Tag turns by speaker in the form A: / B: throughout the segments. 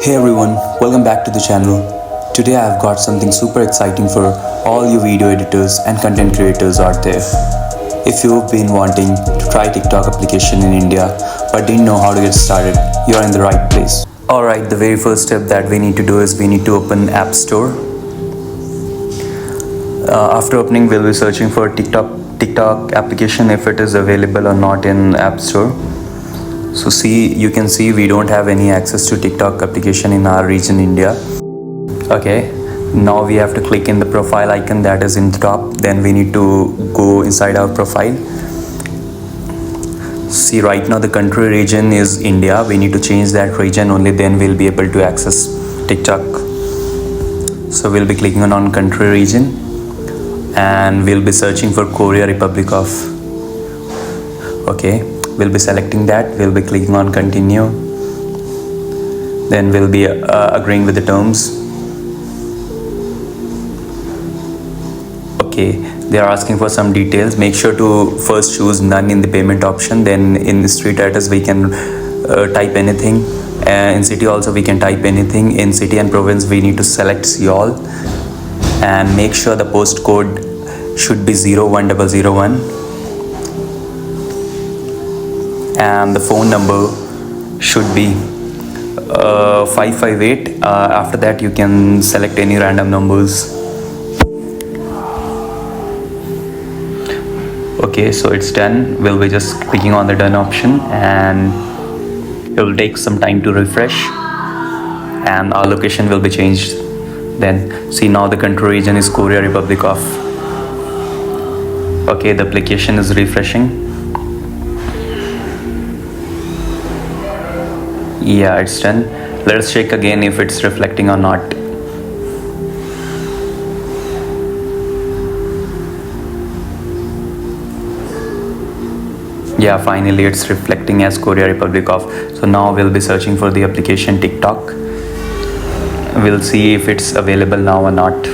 A: Hey everyone, welcome back to the channel. Today I have got something super exciting for all you video editors and content creators out there. If you've been wanting to try TikTok application in India but didn't know how to get started, you're in the right place. Alright, the very first step that we need to do is we need to open App Store. After opening, we'll be searching for TikTok application if it is available or not in App Store. So you can see we don't have any access to TikTok application in our region India. Okay, now we have to click in the profile icon that is in the top. Then we need to go inside our profile. See, right now the country region is India. We need to change that region, only then we'll be able to access TikTok. So we'll be clicking on country region and we'll be searching for Korea Republic of. Okay, we'll be selecting that. We'll be clicking on continue. Then we'll be agreeing with the terms. Okay, they are asking for some details. Make sure to first choose none in the payment option. Then in the street address we can type anything. In city also we can type anything. In city and province we need to select Seoul and make sure the postcode should be 01001 and the phone number should be 558. After that you can select any random numbers. Okay, so it's done. We'll be just clicking on the done option and it will take some time to refresh and our location will be changed. Then see, now the country region is Korea Republic of. Okay, the application is refreshing. Yeah, it's done. Let's check again if it's reflecting or not. Yeah, finally it's reflecting as Korea Republic of. So now we'll be searching for the application TikTok. We'll see if it's available now or not.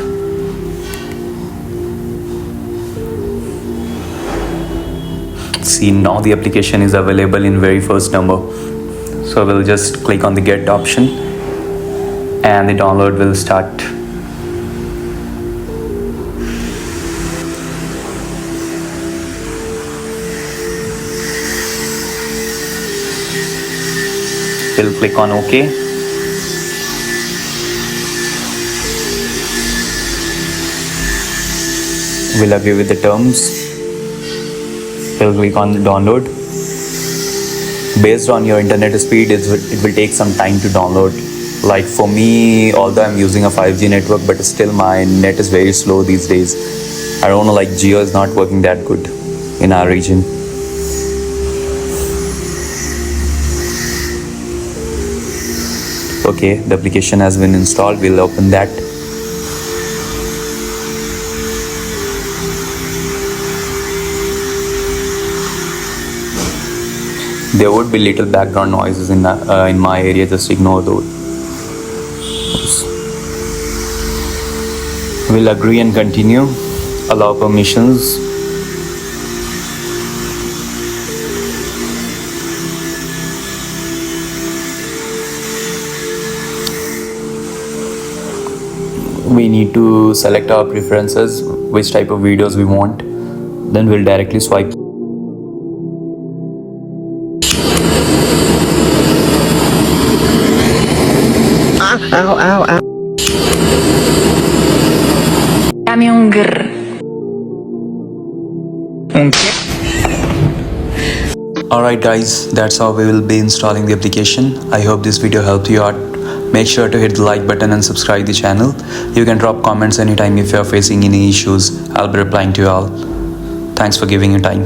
A: See, now the application is available in very first number. So we'll just click on the get option and the download will start. We'll click on OK. We'll agree with the terms. We'll click on the download. Based on your internet speed, it will take some time to download. Like for me, although I'm using a 5G network, but still my net is very slow these days. I don't know, like Jio is not working that good in our region. Okay, the application has been installed. We'll open that. There would be little background noises in my area, just ignore those. We'll agree and continue. Allow permissions. We need to select our preferences, which type of videos we want. Then we'll directly swipe.
B: Ow, ow, ow.
C: Dame un grr.
A: Alright guys, that's how we will be installing the application. I hope this video helped you out. Make sure to hit the like button and subscribe the channel. You can drop comments anytime if you are facing any issues. I'll be replying to you all. Thanks for giving your time.